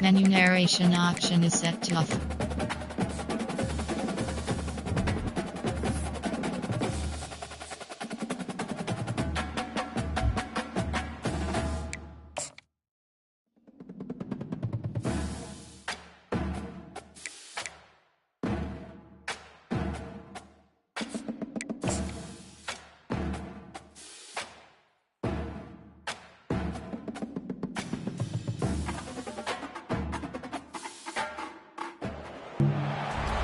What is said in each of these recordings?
Menu narration option is set to off.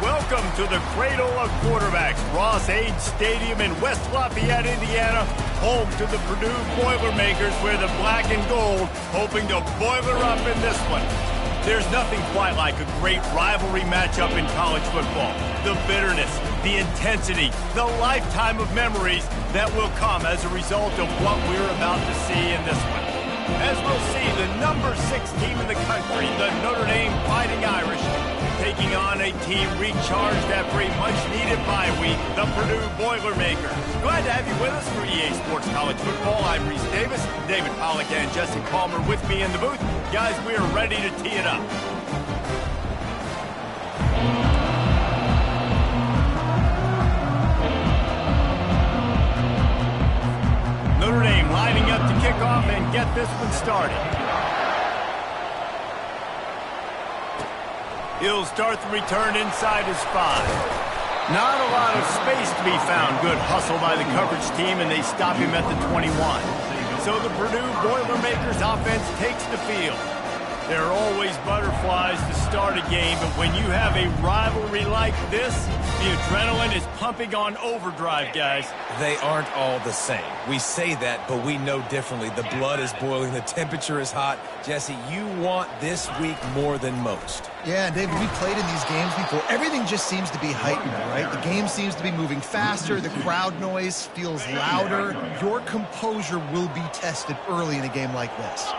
Welcome to the cradle of quarterbacks, Ross-Ade Stadium in West Lafayette, Indiana, home to the Purdue Boilermakers, where the black and gold hoping to boiler up in this one. There's nothing quite like a great rivalry matchup in college football. The bitterness, the intensity, the lifetime of memories that will come as a result of what we're about to see in this one. As we'll see, the number 6 team in the country, the Notre Dame Fighting Irish, taking on a team recharged after a much-needed bye week, the Purdue Boilermakers. Glad to have you with us for EA Sports College Football. I'm Reese Davis, David Pollack and Jesse Palmer with me in the booth. Guys, we are ready to tee it up. Notre Dame lining up to kick off and get this one started. He'll start the return inside his 5. Not a lot of space to be found. Good hustle by the coverage team, and they stop him at the 21. So the Purdue Boilermakers offense takes the field. There are always butterflies to start a game, but when you have a rivalry like this, the adrenaline is pumping on overdrive, guys. They aren't all the same. We say that, but we know differently. The blood is boiling. The temperature is hot. Jesse, you want this week more than most. Yeah, and David, we played in these games before. Everything just seems to be heightened, right? The game seems to be moving faster. The crowd noise feels louder. Your composure will be tested early in a game like this.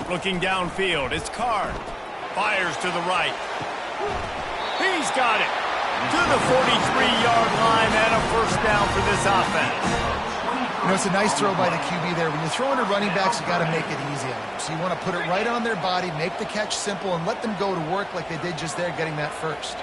Looking downfield, it's Card. Fires to the right. He's got it. To the 43-yard line and a first down for this offense. You know, it's a nice throw by the QB there. When you're throwing to running backs, you got to make it easy on them. So you want to put it right on their body, make the catch simple, and let them go to work like they did just there, getting that first.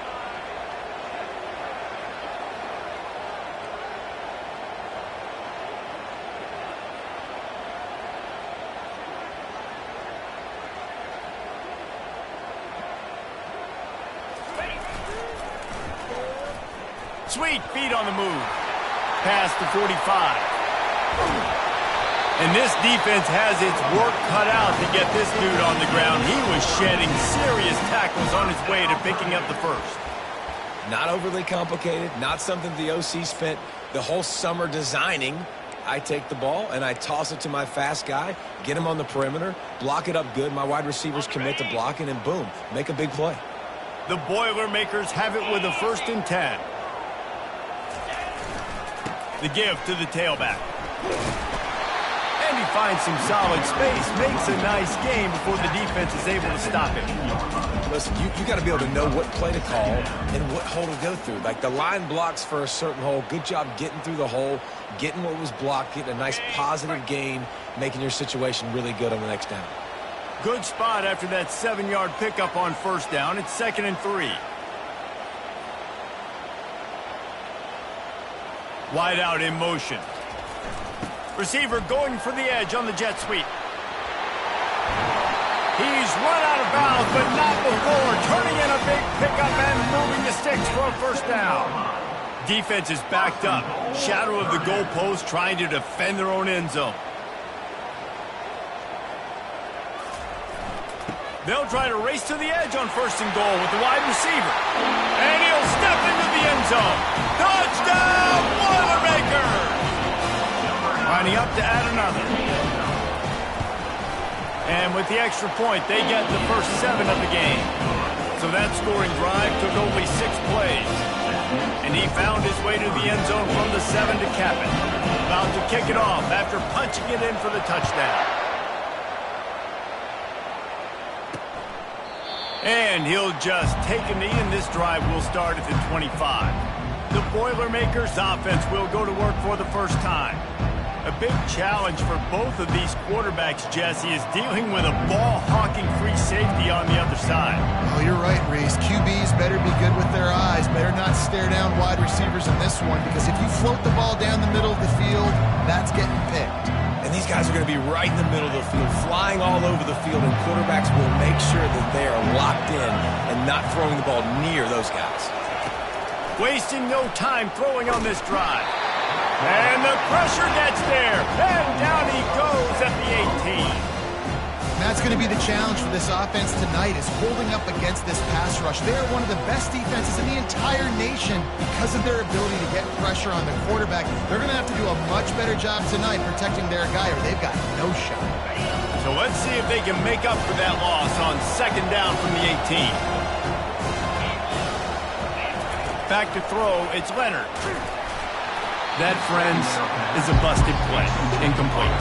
Sweet feet on the move. Past the 45. And this defense has its work cut out to get this dude on the ground. He was shedding serious tackles on his way to picking up the first. Not overly complicated, not something the OC spent the whole summer designing. I take the ball and I toss it to my fast guy, get him on the perimeter, block it up good. My wide receivers commit to blocking, and boom, make a big play. The Boilermakers have it with a 1st and 10. The give to the tailback. And he finds some solid space, makes a nice game before the defense is able to stop him. Listen, you got to be able to know what play to call and what hole to go through. Like the line blocks for a certain hole. Good job getting through the hole, getting what was blocked, getting a nice positive gain, making your situation really good on the next down. Good spot after that 7-yard pickup on first down. It's 2nd and 3. Wide out in motion. Receiver going for the edge on the jet sweep. He's run out of bounds, but not before turning in a big pickup and moving the sticks for a first down. Defense is backed up. Shadow of the goalpost trying to defend their own end zone. They'll try to race to the edge on 1st and goal with the wide receiver. And he'll step into the end zone. Touchdown, Boilermakers! Lining up to add another. And with the extra point, they get the first 7 of the game. So that scoring drive took only 6 plays. And he found his way to the end zone from the 7 to cap it. About to kick it off after punching it in for the touchdown. And he'll just take a knee, and this drive will start at the 25. The Boilermakers offense will go to work for the first time. A big challenge for both of these quarterbacks, Jesse, is dealing with a ball-hawking free safety on the other side. Oh, you're right, Reese. QBs better be good with their eyes. Better not stare down wide receivers in this one, because if you float the ball down the middle of the field, that's getting picked. And these guys are going to be right in the middle of the field, flying all over the field, and quarterbacks will make sure that they are locked in and not throwing the ball near those guys. Wasting no time throwing on this drive. And the pressure gets there. And down he goes at the 18. And that's going to be the challenge for this offense tonight, is holding up against this pass rush. They are one of the best defenses in the entire nation because of their ability to get pressure on the quarterback. They're going to have to do a much better job tonight protecting their guy, or they've got no shot. So let's see if they can make up for that loss on second down from the 18. Back to throw, it's Leonard. That, friends, is a busted play. Incomplete.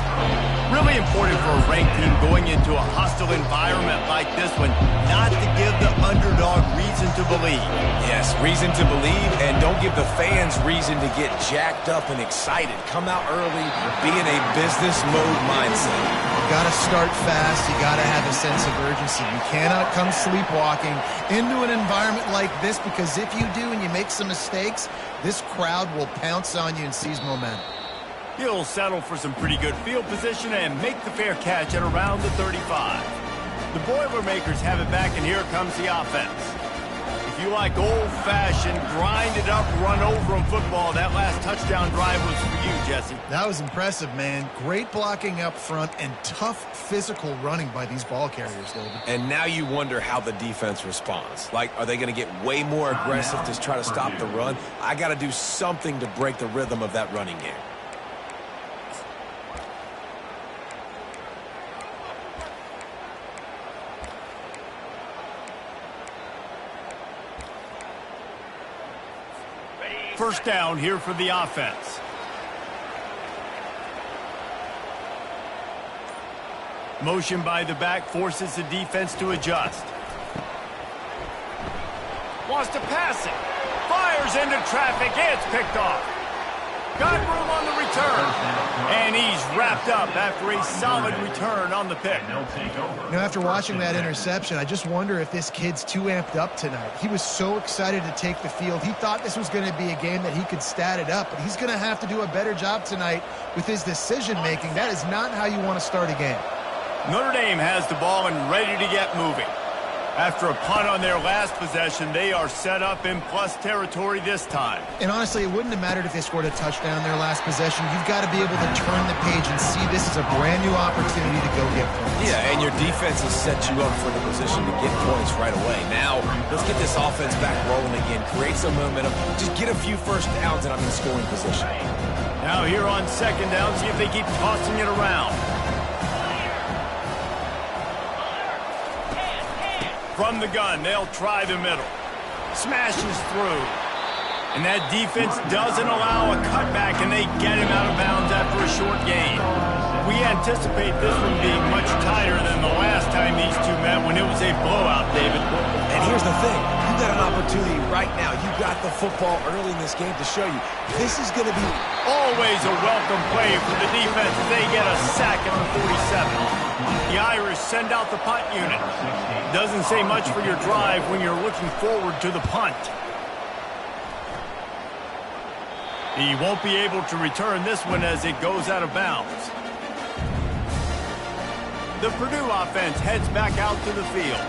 Really important for a ranked team going into a hostile environment like this one not to give the underdog reason to believe. Yes, reason to believe, and don't give the fans reason to get jacked up and excited. Come out early, be in a business mode mindset. You got to start fast. You got to have a sense of urgency. You cannot come sleepwalking into an environment like this, because if you do and you make some mistakes, this crowd will pounce on you and seize momentum. He'll settle for some pretty good field position and make the fair catch at around the 35. The Boilermakers have it back, and here comes the offense. If you like old-fashioned, grind-it-up, run-over-'em football, that last touchdown drive was for you, Jesse. That was impressive, man. Great blocking up front and tough physical running by these ball carriers, David. And now you wonder how the defense responds. Like, are they going to get way more aggressive to try to stop the run? I got to do something to break the rhythm of that running game. First down here for the offense. Motion by the back forces the defense to adjust. Wants to pass it. Fires into traffic. It's picked off. Got room on the return. And he's wrapped up after a solid return on the pick. You know, after watching that interception, I just wonder if this kid's too amped up tonight. He was so excited to take the field. He thought this was going to be a game that he could stat it up, but he's going to have to do a better job tonight with his decision-making. That is not how you want to start a game. Notre Dame has the ball and ready to get moving. After a punt on their last possession, they are set up in plus territory this time. And honestly, it wouldn't have mattered if they scored a touchdown in their last possession. You've got to be able to turn the page and see this as a brand new opportunity to go get points. Yeah, and your defense has set you up for the position to get points right away. Now, let's get this offense back rolling again, create some momentum, just get a few first downs, and I'm in scoring position. Now here on second down, see if they keep tossing it around. From the gun, they'll try the middle. Smashes through. And that defense doesn't allow a cutback, and they get him out of bounds after a short gain. We anticipate this one being much tighter than the last time these two met when it was a blowout, David. And here's the thing. You got an opportunity right now. You got the football early in this game to show you. This is going to be always a welcome play for the defense as they get a sack at the 47. The Irish send out the punt unit. Doesn't say much for your drive when you're looking forward to the punt. He won't be able to return this one as it goes out of bounds. The Purdue offense heads back out to the field.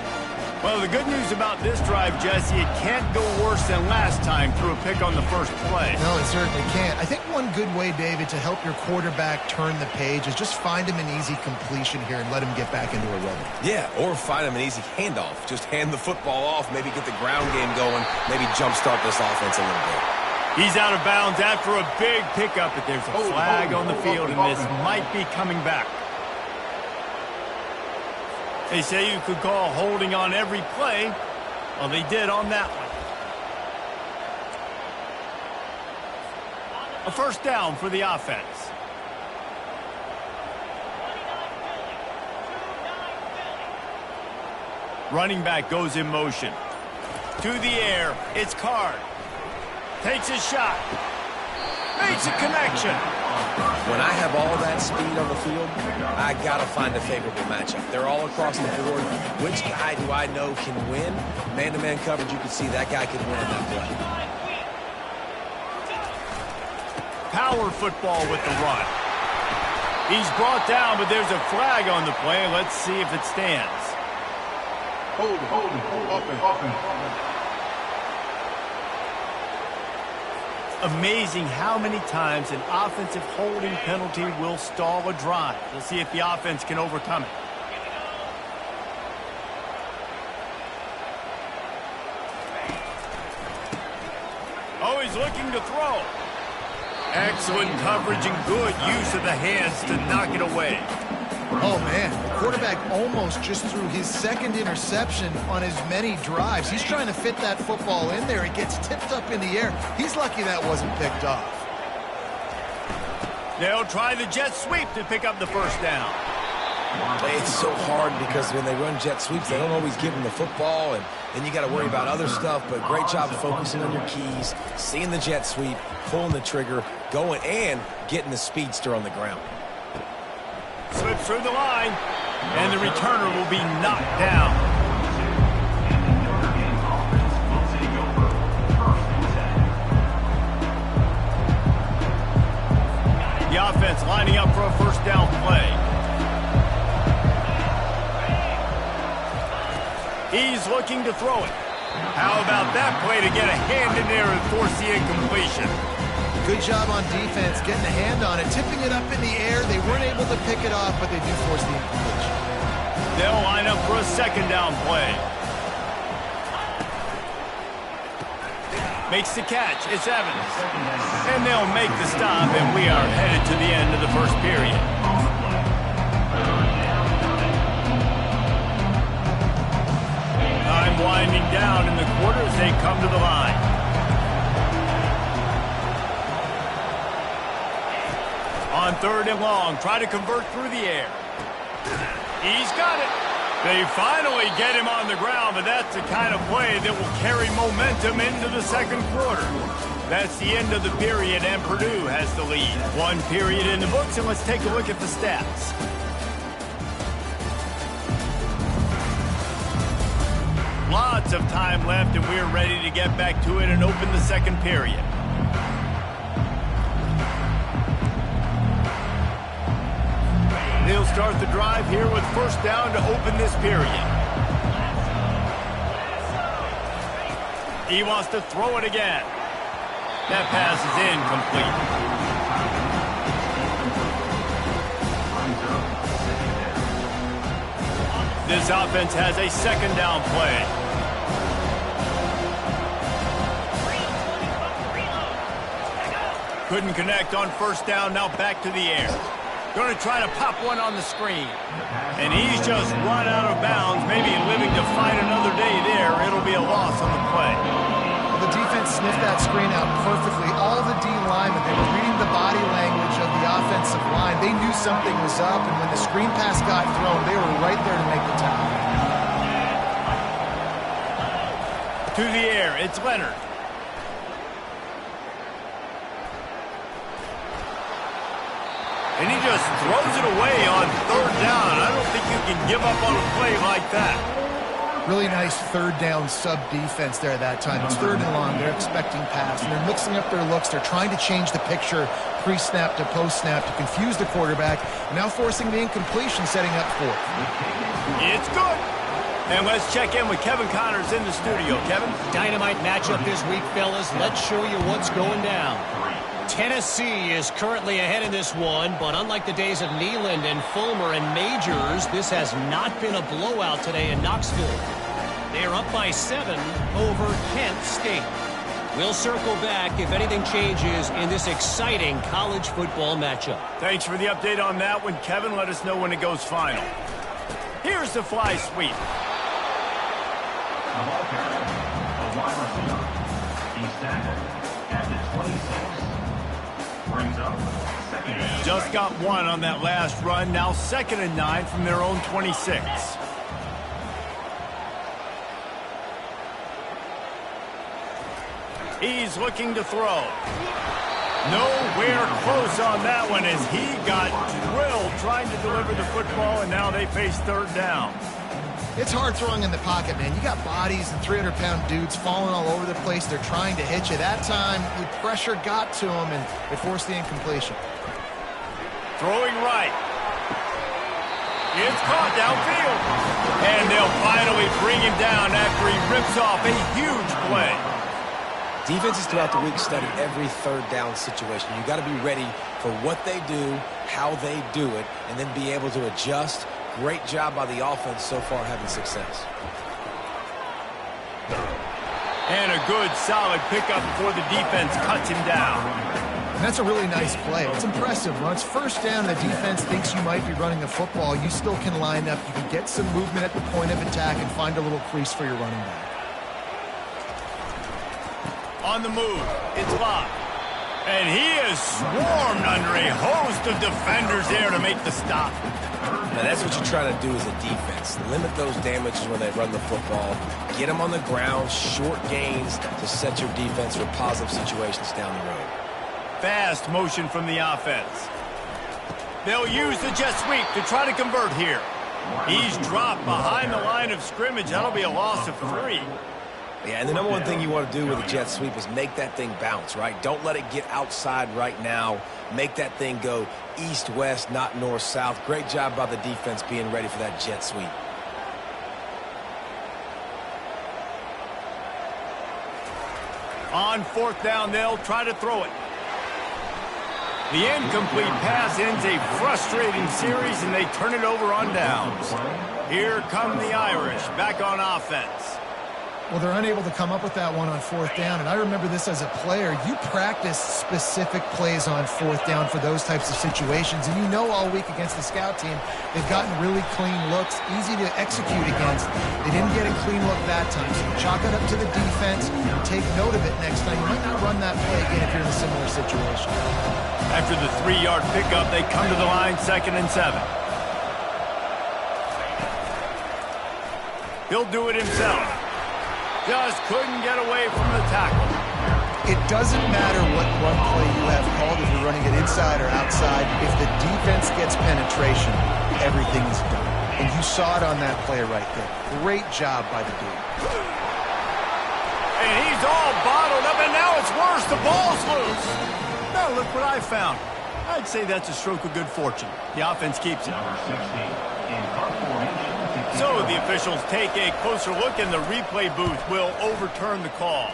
Well, the good news about this drive, Jesse, it can't go worse than last time through a pick on the first play. No, it certainly can't. I think one good way, David, to help your quarterback turn the page is just find him an easy completion here and let him get back into a rhythm. Yeah, or find him an easy handoff. Just hand the football off, maybe get the ground game going, maybe jumpstart this offense a little bit. He's out of bounds after a big pickup, but there's a flag on the field, and this might be coming back. They say you could call holding on every play. Well, they did on that one. A first down for the offense. Running back goes in motion. To the air, it's Card. Takes a shot. Makes a connection. When I have all that speed on the field, I got to find a favorable matchup. They're all across the board. Which guy do I know can win? Man-to-man coverage, you can see that guy can win on that play. Power football with the run. He's brought down, but there's a flag on the play. Let's see if it stands. Hold it. Amazing how many times an offensive holding penalty will stall a drive. We'll see if the offense can overcome it. Oh, he's looking to throw. Excellent coverage and good use of the hands to knock it away. Oh, man, the quarterback almost just threw his second interception on as many drives. He's trying to fit that football in there. It gets tipped up in the air. He's lucky that wasn't picked off. They'll try the jet sweep to pick up the first down. It's so hard because when they run jet sweeps, they don't always give them the football, and then you got to worry about other stuff, but great job of focusing on your keys, seeing the jet sweep, pulling the trigger, going, and getting the speedster on the ground. Slips through the line, and the returner will be knocked down. The offense lining up for a first down play. He's looking to throw it. How about that play to get a hand in there and force the incompletion? Good job on defense, getting a hand on it, tipping it up in the air. They weren't able to pick it off, but they do force the incompletion. They'll line up for a second down play. Makes the catch. It's Evans. And they'll make the stop, and we are headed to the end of the first period. Time winding down in the quarter as they come to the line. On third and long, try to convert through the air. He's got it. They finally get him on the ground, but that's the kind of play that will carry momentum into the second quarter. That's the end of the period, and Purdue has the lead. One period in the books, and let's take a look at the stats. Lots of time left, and we're ready to get back to it and open the second period. They'll start the drive here with first down to open this period. He wants to throw it again. That pass is incomplete. This offense has a second down play. Couldn't connect on first down, now back to the air. Going to try to pop one on the screen. And he's just run out of bounds, maybe living to fight another day there. It'll be a loss on the play. Well, the defense sniffed that screen out perfectly. All the D linemen, they were reading the body language of the offensive line. They knew something was up, and when the screen pass got thrown, they were right there to make the tackle. To the air, it's Leonard. And he just throws it away on third down. I don't think you can give up on a play like that. Really nice third down sub-defense there that time. It's third and long. They're expecting pass, and they're mixing up their looks. They're trying to change the picture pre-snap to post-snap to confuse the quarterback, and now forcing the incompletion, setting up fourth. It's good. And let's check in with Kevin Connors in the studio. Kevin? Dynamite matchup this week, fellas. Let's show you what's going down. Tennessee is currently ahead in this one, but unlike the days of Neyland and Fulmer and Majors, this has not been a blowout today in Knoxville. They are up by 7 over Kent State. We'll circle back if anything changes in this exciting college football matchup. Thanks for the update on that one, Kevin. Let us know when it goes final. Here's the fly sweep. Just got one on that last run. Now 2nd and 9 from their own 26. He's looking to throw. Nowhere close on that one as he got drilled trying to deliver the football, and now they face third down. It's hard throwing in the pocket, man. You got bodies and 300-pound dudes falling all over the place. They're trying to hit you. That time, the pressure got to him, and it forced the incompletion. Throwing right. It's caught downfield. And they'll finally bring him down after he rips off a huge play. Defenses throughout the week study every third down situation. You got to be ready for what they do, how they do it, and then be able to adjust. Great job by the offense so far having success. And a good, solid pickup before the defense cuts him down. And that's a really nice play. It's impressive. When it's first down, the defense thinks you might be running the football. You still can line up. You can get some movement at the point of attack and find a little crease for your running back. On the move, it's Locke. And he is swarmed under a host of defenders there to make the stop. Now that's what you try to do as a defense. Limit those damages when they run the football. Get them on the ground, short gains to set your defense for positive situations down the road. Fast motion from the offense. They'll use the jet sweep to try to convert here. He's dropped behind the line of scrimmage. That'll be a loss of 3. Yeah, and the number one thing you want to do with a jet sweep is make that thing bounce, right? Don't let it get outside right now. Make that thing go east-west, not north-south. Great job by the defense being ready for that jet sweep. On fourth down, they'll try to throw it. The incomplete pass ends a frustrating series, and they turn it over on downs. Here come the Irish, back on offense. Well, they're unable to come up with that one on fourth down, and I remember this as a player. You practice specific plays on fourth down for those types of situations, and you know all week against the scout team, they've gotten really clean looks, easy to execute against. They didn't get a clean look that time, so chalk it up to the defense and take note of it next time. You might not run that play again if you're in a similar situation. After the 3-yard pickup, they come to the line, 2nd and 7. He'll do it himself. Just couldn't get away from the tackle. It doesn't matter what run play you have called, if you're running it inside or outside. If the defense gets penetration, everything is done. And you saw it on that play right there. Great job by the dude. And he's all bottled up, and now it's worse. The ball's loose. Now look what I found. I'd say that's a stroke of good fortune. The offense keeps it. So the officials take a closer look, and the replay booth will overturn the call.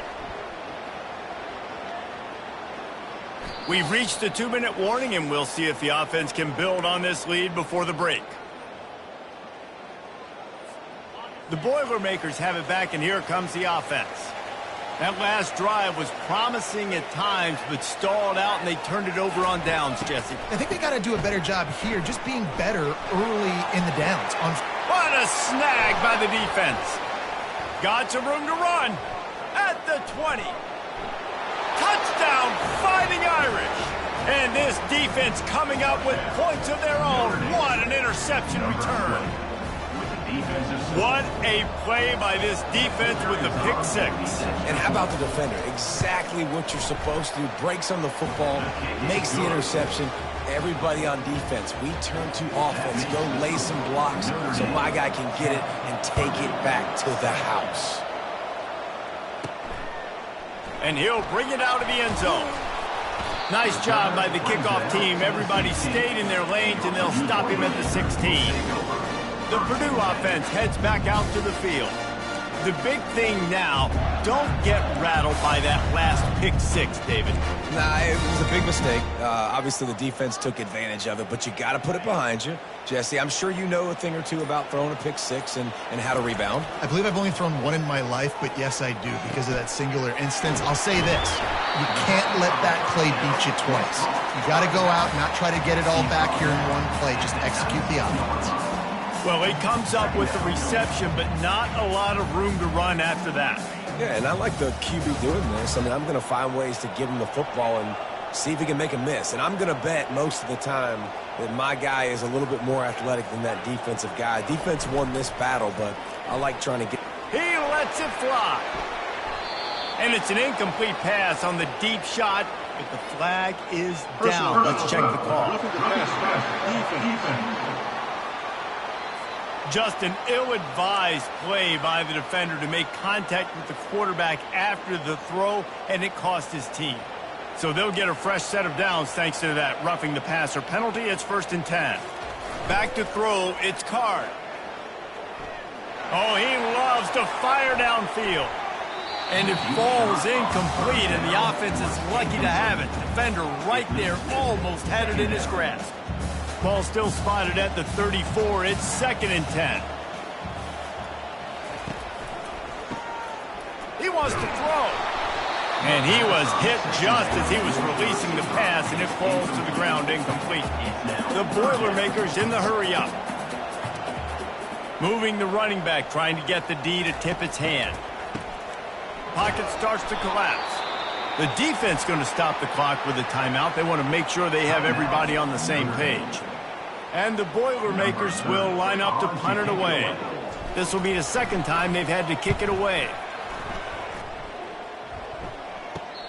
We've reached the 2-minute warning, and we'll see if the offense can build on this lead before the break. The Boilermakers have it back, and here comes the offense. That last drive was promising at times, but stalled out, and they turned it over on downs, Jesse. I think they got to do a better job here, just being better early in the downs. What a snag by the defense. Got some room to run at the 20. Touchdown, Fighting Irish. And this defense coming up with points of their own. What an interception return. What a play by this defense with the pick 6. And how about the defender? Exactly what you're supposed to do. Breaks on the football, makes the interception. Everybody on defense, we turn to offense. Go lay some blocks so my guy can get it and take it back to the house. And he'll bring it out of the end zone. Nice job by the kickoff team. Everybody stayed in their lanes, and they'll stop him at the 16. The Purdue offense heads back out to the field. The big thing now, don't get rattled by that last pick 6, David. Nah, it was a big mistake. Obviously, the defense took advantage of it, but you got to put it behind you. Jesse, I'm sure you know a thing or two about throwing a pick 6 and how to rebound. I believe I've only thrown one in my life, but yes, I do because of that singular instance. I'll say this. You can't let that play beat you twice. You got to go out and not try to get it all back here in one play. Just execute the offense. Well, he comes up with the reception, but not a lot of room to run after that. Yeah, and I like the QB doing this. I mean, I'm going to find ways to give him the football and see if he can make a miss. And I'm going to bet most of the time that my guy is a little bit more athletic than that defensive guy. Defense won this battle, but I like trying to get... He lets it fly. And it's an incomplete pass on the deep shot, but the flag is down. Let's check the call. Just an ill-advised play by the defender to make contact with the quarterback after the throw, and it cost his team. So they'll get a fresh set of downs thanks to that roughing the passer penalty. It's 1st and 10. Back to throw, it's Card. Oh, he loves to fire downfield. And it falls incomplete, and the offense is lucky to have it. Defender right there almost had it in his grasp. Ball still spotted at the 34. It's 2nd and 10. He wants to throw. And he was hit just as he was releasing the pass, and it falls to the ground incomplete. The Boilermakers in the hurry-up. Moving the running back, trying to get the D to tip its hand. Pocket starts to collapse. The defense going to stop the clock with a timeout. They want to make sure they have everybody on the same page. And the Boilermakers will line up to punt it away. This will be the 2nd time they've had to kick it away.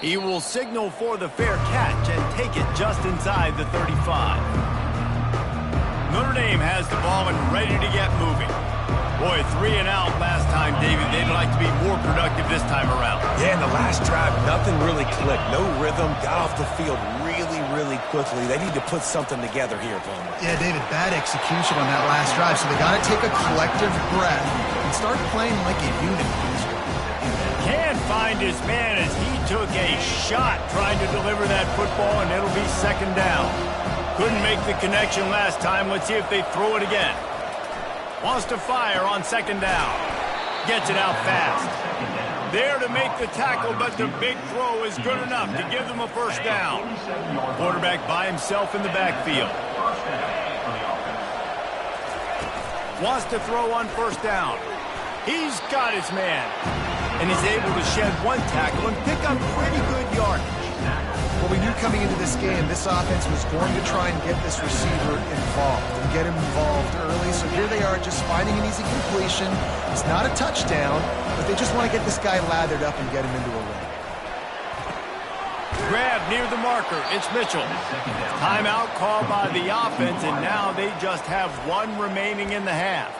He will signal for the fair catch and take it just inside the 35. Notre Dame has the ball and ready to get moving. Boy, 3 and out last time, David. They'd like to be more productive this time around. Yeah, in the last drive, nothing really clicked. No rhythm. Got off the field really quickly. They need to put something together here, Palmer. Yeah, David, bad execution on that last drive, so they got to take a collective breath and start playing like a unit. Can't find his man as he took a shot trying to deliver that football, and it'll be 2nd down. Couldn't make the connection last time. Let's see if they throw it again. Wants to fire on 2nd down. Gets it out fast. There to make the tackle, but the big throw is good enough to give them a 1st down. Quarterback by himself in the backfield. Wants to throw on 1st down. He's got his man. And he's able to shed 1 tackle and pick up pretty good yardage. Well, we knew coming into this game, this offense was going to try and get this receiver involved and get him involved early. So here they are just finding an easy completion. It's not a touchdown, but they just want to get this guy lathered up and get him into a run. Grab near the marker. It's Mitchell. Timeout called by the offense, and now they just have 1 remaining in the half.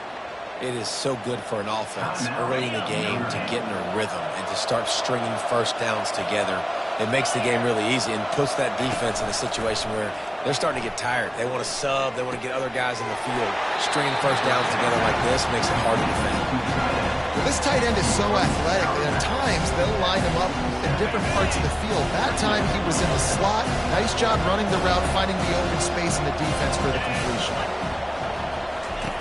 It is so good for an offense early in the game to get in a rhythm and to start stringing 1st downs together. It makes the game really easy and puts that defense in a situation where they're starting to get tired. They want to sub. They want to get other guys in the field. Stringing 1st downs together like this makes it hard to defend. Well, this tight end is so athletic that at times they'll line him up in different parts of the field. That time he was in the slot. Nice job running the route, finding the open space in the defense for the completion.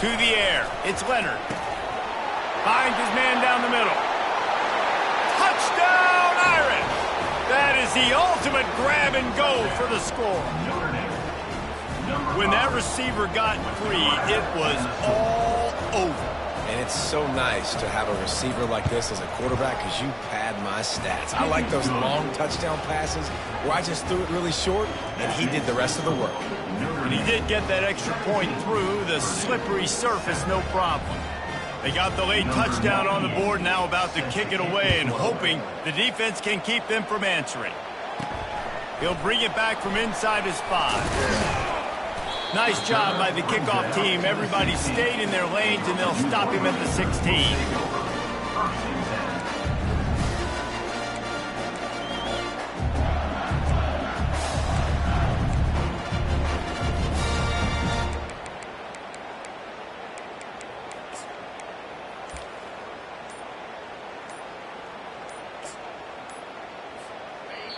To the air. It's Leonard. Finds his man down the middle. Touchdown, Irish! That is the ultimate grab and go for the score. When that receiver got free, it was all over. And it's so nice to have a receiver like this as a quarterback because you pad my stats. I like those long touchdown passes where I just threw it really short and he did the rest of the work. And he did get that extra point through the slippery surface, no problem. They got the late touchdown on the board, now about to kick it away and hoping the defense can keep them from answering. He'll bring it back from inside his 5. Nice job by the kickoff team. Everybody stayed in their lanes, and they'll stop him at the 16.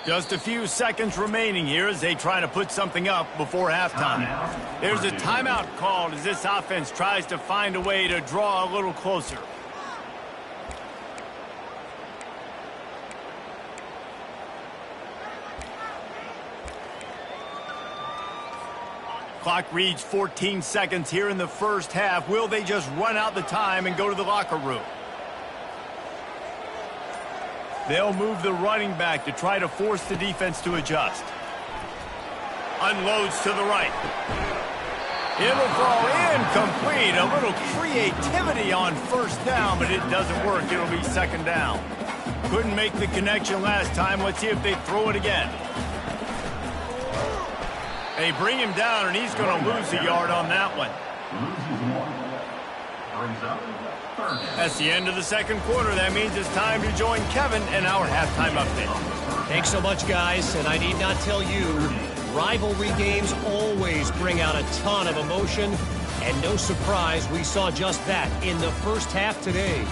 Just a few seconds remaining here as they try to put something up before halftime. There's a timeout called as this offense tries to find a way to draw a little closer. Clock reads 14 seconds here in the first half. Will they just run out the time and go to the locker room? They'll move the running back to try to force the defense to adjust. Unloads to the right. It'll fall incomplete. A little creativity on 1st down, but it doesn't work. It'll be 2nd down. Couldn't make the connection last time. Let's see if they throw it again. They bring him down, and he's going to lose a yard on that one. That's the end of the second quarter. That means it's time to join Kevin in our halftime update. Thanks so much, guys. And I need not tell you, rivalry games always bring out a ton of emotion. And no surprise, we saw just that in the first half today.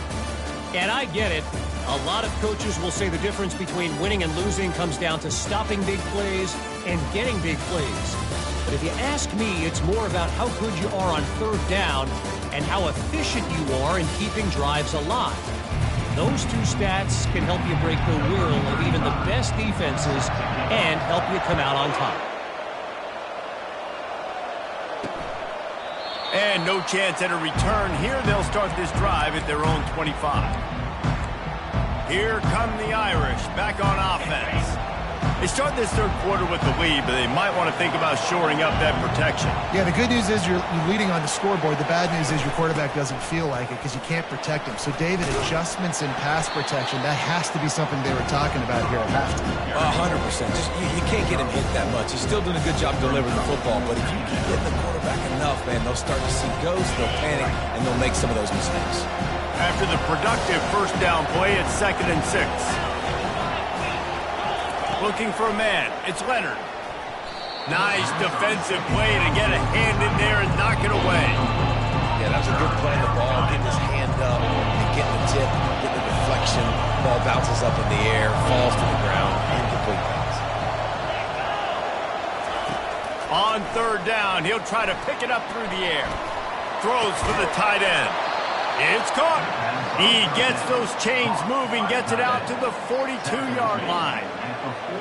And I get it. A lot of coaches will say the difference between winning and losing comes down to stopping big plays and getting big plays. But if you ask me, it's more about how good you are on third down and how efficient you are in keeping drives alive. Those two stats can help you break the will of even the best defenses and help you come out on top. And no chance at a return here. They'll start this drive at their own 25. Here come the Irish back on offense. They start this third quarter with the lead, but they might want to think about shoring up that protection. Yeah, the good news is you're leading on the scoreboard. The bad news is your quarterback doesn't feel like it because you can't protect him. So, David, adjustments in pass protection, that has to be something they were talking about here at halftime. 100%. You can't get him hit that much. He's still doing a good job delivering the football, but if you keep hitting the quarterback enough, man, they'll start to see ghosts, they'll panic, and they'll make some of those mistakes. After the productive first down play, it's 2nd and 6. Looking for a man. It's Leonard. Nice defensive play to get a hand in there and knock it away. Yeah, that was a good play on the ball, getting his hand up and getting the tip, getting the deflection. Ball bounces up in the air, falls to the ground, incomplete pass. On third down, he'll try to pick it up through the air. Throws for the tight end. It's caught. He gets those chains moving, gets it out to the 42-yard line.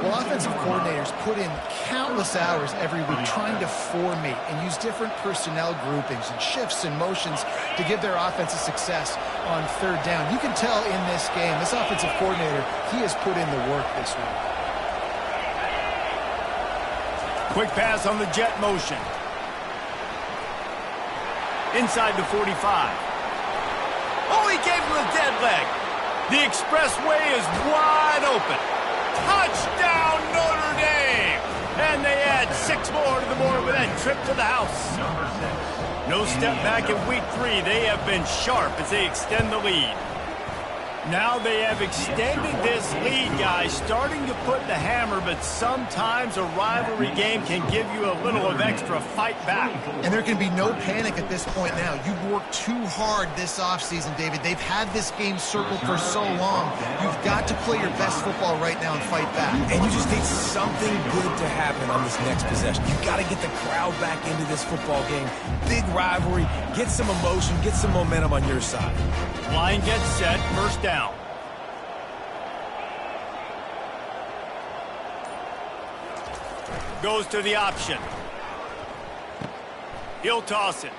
Well, offensive coordinators put in countless hours every week trying to formate and use different personnel groupings and shifts and motions to give their offensive success on third down. You can tell in this game, this offensive coordinator, he has put in the work this week. Quick pass on the jet motion. Inside the 45. Oh, he gave him a dead leg. The expressway is wide open. Touchdown, Notre Dame! And they add 6 more to the board with that trip to the house. No step back in week 3. They have been sharp as they extend the lead. Now they have extended this lead, guys, starting to put the hammer, but sometimes a rivalry game can give you a little of extra fight back. And there can be no panic at this point now. You've worked too hard this offseason, David. They've had this game circled for so long. You've got to play your best football right now and fight back. And you just need something good to happen on this next possession. You've got to get the crowd back into this football game. Big rivalry. Get some emotion. Get some momentum on your side. Line gets set. First down. Goes to the option. He'll toss it.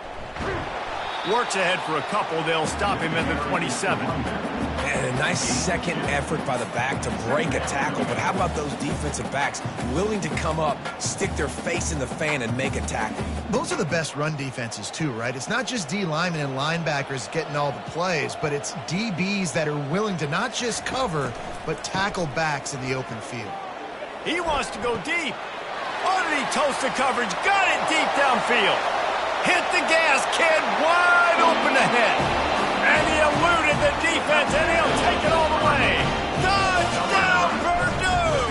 Works ahead for a couple. They'll stop him at the 27. And a nice second effort by the back to break a tackle. But how about those defensive backs willing to come up, stick their face in the fan, and make a tackle? Those are the best run defenses too, right? It's not just D linemen and linebackers getting all the plays, but it's DBs that are willing to not just cover, but tackle backs in the open field. He wants to go deep. Oh, did he toast the coverage? Got it deep downfield. Hit the gas, kid. Wide open ahead. And he eluded the defense, and he'll take it all the way. Touchdown, Purdue!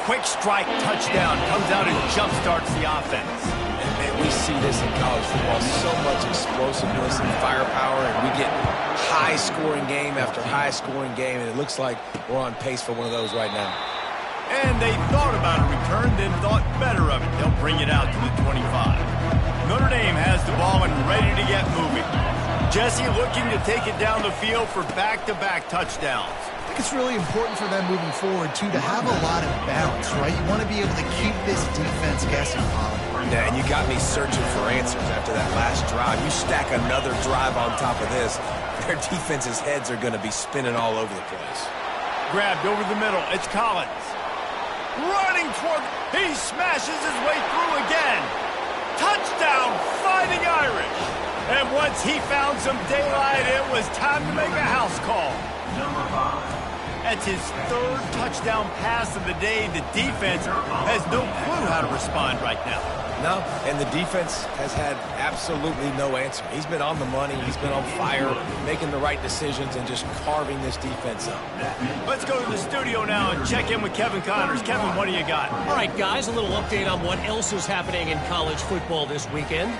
Quick strike touchdown. Comes out and jump-starts the offense. And, man, we see this in college football. So much explosiveness and firepower, and we get high-scoring game after high-scoring game, and it looks like we're on pace for one of those right now. And they thought about a return, then thought better of it. They'll bring it out to the 25. Notre Dame has the ball and ready to get moving. Jesse looking to take it down the field for back-to-back touchdowns. I think it's really important for them moving forward, too, to have a lot of balance, right? You want to be able to keep this defense guessing, Colin. Yeah, and you got me searching for answers after that last drive. You stack another drive on top of this, their defense's heads are going to be spinning all over the place. Grabbed over the middle. It's Collins. Running toward, he smashes his way through again. Touchdown, Fighting Irish. And once he found some daylight, it was time to make a house call. That's his third touchdown pass of the day. The defense has no clue how to respond right now. No, and the defense has had absolutely no answer. He's been on the money. He's been on fire, making the right decisions and just carving this defense up. Let's go to the studio now and check in with Kevin Connors. Kevin, what do you got? All right, guys, a little update on what else is happening in college football this weekend.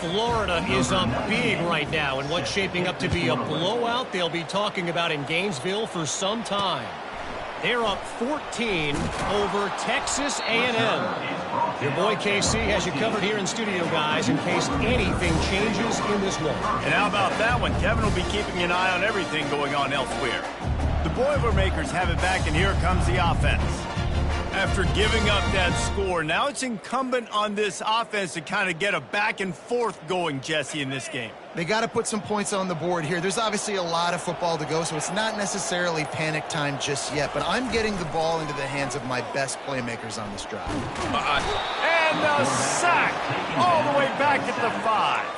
Florida is up big right now in what's shaping up to be a blowout they'll be talking about in Gainesville for some time. They're up 14 over Texas A&M. Your boy KC has you covered here in studio, guys, in case anything changes in this one. And how about that one? Kevin will be keeping an eye on everything going on elsewhere. The Boilermakers have it back, and here comes the offense. After giving up that score, now it's incumbent on this offense to kind of get a back and forth going, Jesse, in this game. They got to put some points on the board here. There's obviously a lot of football to go, so it's not necessarily panic time just yet, but I'm getting the ball into the hands of my best playmakers on this drive. And a sack all the way back at the 5.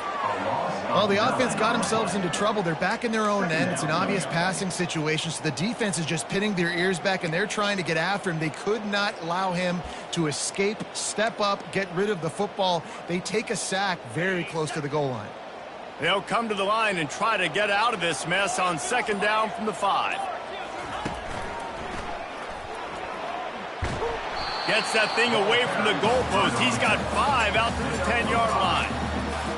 Well, the offense got themselves into trouble. They're back in their own end. It's an obvious passing situation, so the defense is just pinning their ears back, and they're trying to get after him. They could not allow him to escape, step up, get rid of the football. They take a sack very close to the goal line. They'll come to the line and try to get out of this mess on second down from the 5. Gets that thing away from the goalpost. He's got 5 out to the 10-yard line.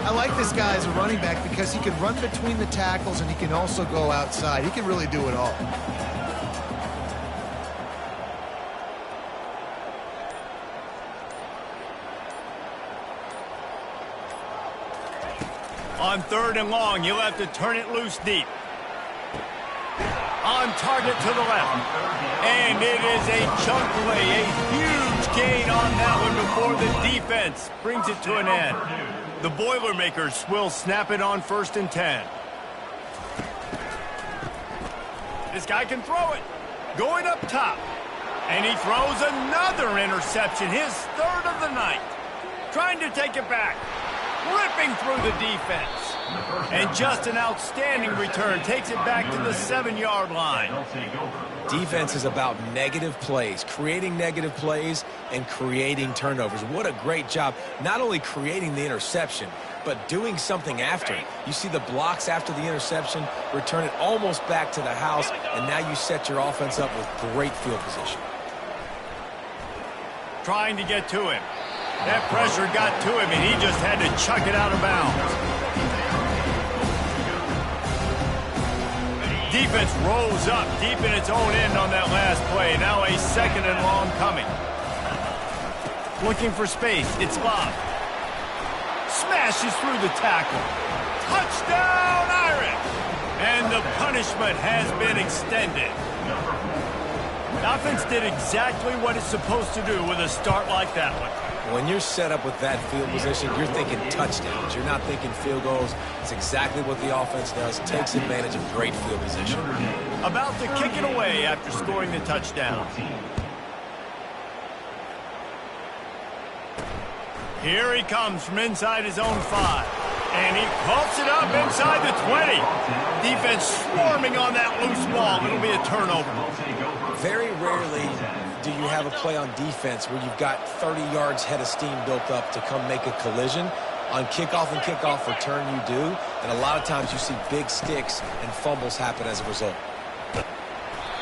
I like this guy as a running back because he can run between the tackles and he can also go outside. He can really do it all. On 3rd and long, you'll have to turn it loose deep. On target to the left. And it is a chunk play, a huge gain on that one before the defense brings it to an end. The Boilermakers will snap it on 1st and 10. This guy can throw it. Going up top. And he throws another interception, his 3rd of the night. Trying to take it back. Ripping through the defense. And just an outstanding return. Takes it back to the 7-yard line. Defense is about negative plays, creating negative plays and creating turnovers. What a great job, not only creating the interception, but doing something after it. You see the blocks after the interception, return it almost back to the house, and now you set your offense up with great field position. Trying to get to him. That pressure got to him, and he just had to chuck it out of bounds. Defense rolls up deep in its own end on that last play. Now a 2nd and long coming. Looking for space. It's Bob. Smashes through the tackle. Touchdown, Irish! And the punishment has been extended. The offense did exactly what it's supposed to do with a start like that one. When you're set up with that field position, you're thinking touchdowns. You're not thinking field goals. It's exactly what the offense does. Takes advantage of great field position. About to kick it away after scoring the touchdown. Here he comes from inside his own 5. And he pumps it up inside the 20. Defense swarming on that loose ball. It'll be a turnover. Very rarely do you have a play on defense where you've got 30 yards head of steam built up to come make a collision. On kickoff and kickoff return you do, and a lot of times you see big sticks and fumbles happen as a result.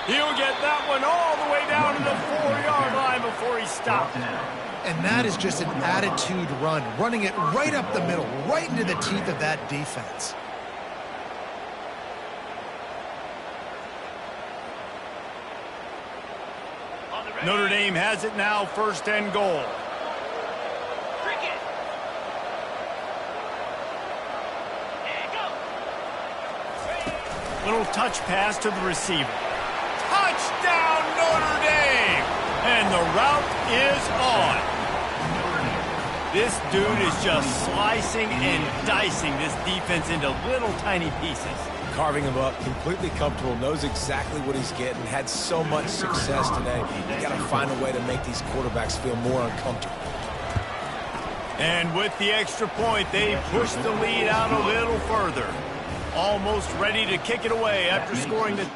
He'll get that one all the way down to the 4-yard line before he stopped. And that is just an attitude run, running it right up the middle, right into the teeth of that defense. Notre Dame has it now, 1st and goal. Little touch pass to the receiver. Touchdown, Notre Dame! And the route is on. This dude is just slicing and dicing this defense into little tiny pieces. Carving him up, completely comfortable, knows exactly what he's getting, had so much success today. You got to find a way to make these quarterbacks feel more uncomfortable. And with the extra point, they push the lead out a little further. Almost ready to kick it away after scoring the...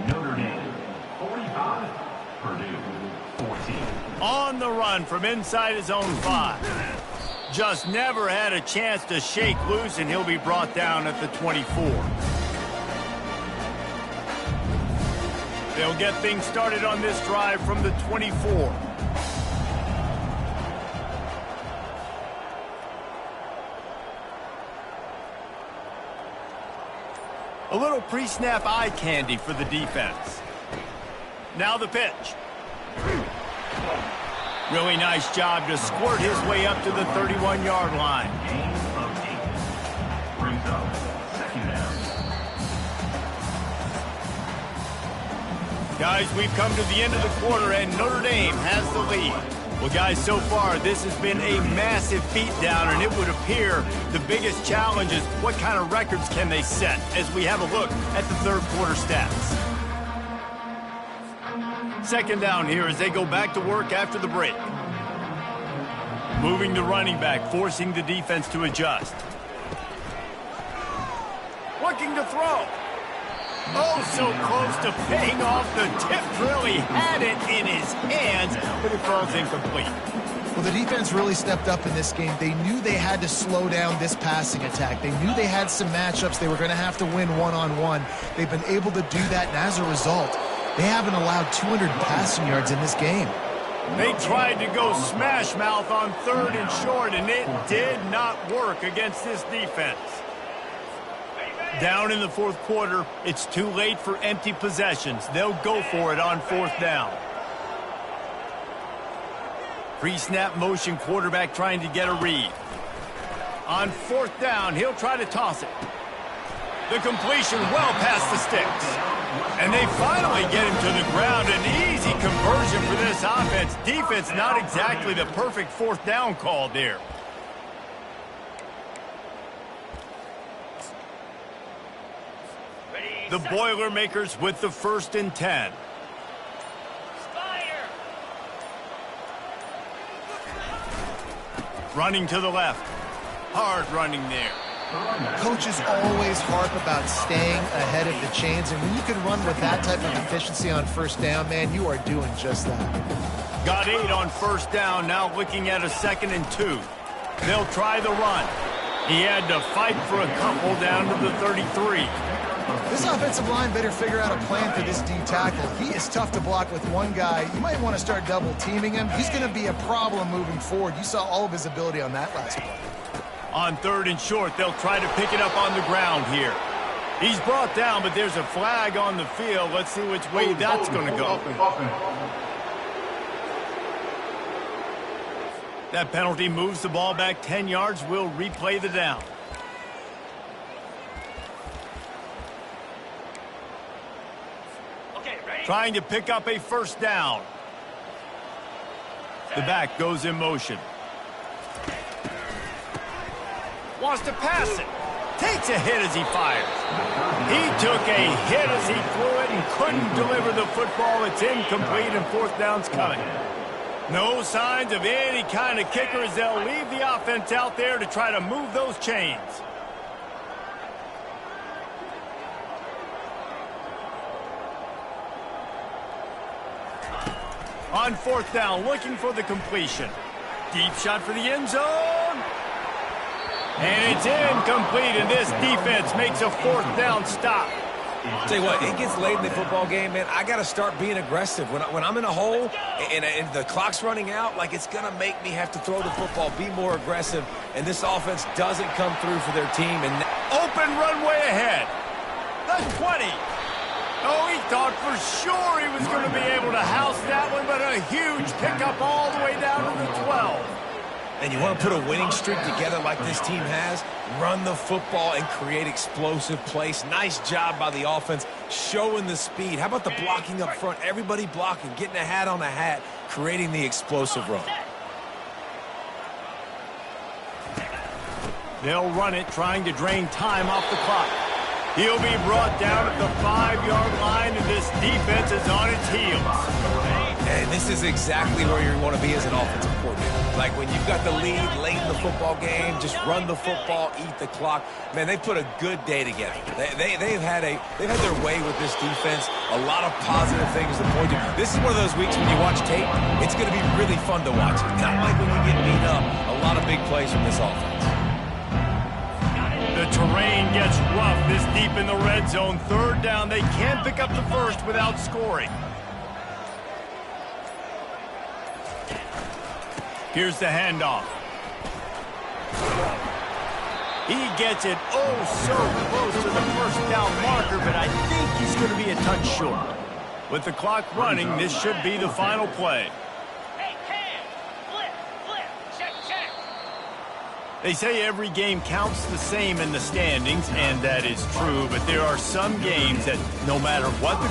Notre Dame, 45. Purdue, 14. On the run from inside his own 5. Just never had a chance to shake loose, and he'll be brought down at the 24. They'll get things started on this drive from the 24. A little pre-snap eye candy for the defense. Now the pitch. Really nice job to squirt his way up to the 31-yard line. Gain of 8. Brings up 2nd down. Guys, we've come to the end of the quarter, and Notre Dame has the lead. Well, guys, so far, this has been a massive beatdown, and it would appear the biggest challenge is what kind of records can they set as we have a look at the third quarter stats. 2nd down here as they go back to work after the break. Moving the running back, forcing the defense to adjust. Looking to throw. Oh, so close to paying off. The tip really had it in his hands, but it falls incomplete. Well, the defense really stepped up in this game. They knew they had to slow down this passing attack. They knew they had some matchups they were going to have to win one-on-one. They've been able to do that, and as a result, they haven't allowed 200 passing yards in this game. They tried to go smash mouth on 3rd and short, and it did not work against this defense. Down in the 4th quarter, it's too late for empty possessions. They'll go for it on 4th down. Pre-snap motion, quarterback trying to get a read. On 4th down, he'll try to toss it. The completion well past the sticks. And they finally get him to the ground. An easy conversion for this offense. Defense not exactly the perfect 4th down call there. The Boilermakers with the 1st and 10. Running to the left. Hard running there. Coaches always harp about staying ahead of the chains, and when you can run with that type of efficiency on 1st down, man, you are doing just that. Got 8 on 1st down, now looking at a 2nd and 2. They'll try the run. He had to fight for a couple down to the 33. This offensive line better figure out a plan for this D tackle. He is tough to block with one guy. You might want to start double teaming him. He's going to be a problem moving forward. You saw all of his ability on that last play. On 3rd and short, they'll try to pick it up on the ground here. He's brought down, but there's a flag on the field. Let's see which way that's going to go. That penalty moves the ball back 10 yards. We'll replay the down. Trying to pick up a 1st down. The back goes in motion. Wants to pass it. Takes a hit as he fires. He took a hit as he threw it and couldn't deliver the football. It's incomplete and fourth down's coming. No signs of any kind of kicker as they'll leave the offense out there to try to move those chains. On fourth down, looking for the completion. Deep shot for the end zone. And it's incomplete, and this defense makes a fourth down stop. Tell you what, it gets late in the football game, man. I got to start being aggressive. When I'm in a hole and the clock's running out, like it's going to make me have to throw the football, be more aggressive, and this offense doesn't come through for their team. And open runway ahead. The 20. Oh, he thought for sure he was going to be able to house that one, but a huge pickup all the way down to the 12. And you want to put a winning streak together like this team has, run the football and create explosive plays. Nice job by the offense, showing the speed. How about the blocking up front? Everybody blocking, getting a hat on a hat, creating the explosive run. They'll run it, trying to drain time off the clock. He'll be brought down at the 5-yard line, and this defense is on its heels. And this is exactly where you want to be as an offensive coordinator. Like when you've got the lead late in the football game, just run the football, eat the clock. Man, they put a good day together. They've had their way with this defense. A lot of positive things to point to. This is one of those weeks when you watch tape, it's going to be really fun to watch. Not like when you get beat up. A lot of big plays from this offense. The terrain gets rough this deep in the red zone. Third down, they can't pick up the first without scoring. Here's the handoff. He gets it so close to the first down marker, but I think he's going to be a touch short. With the clock running, this should be the final play. They say every game counts the same in the standings, and that is true, but there are some games that no matter what the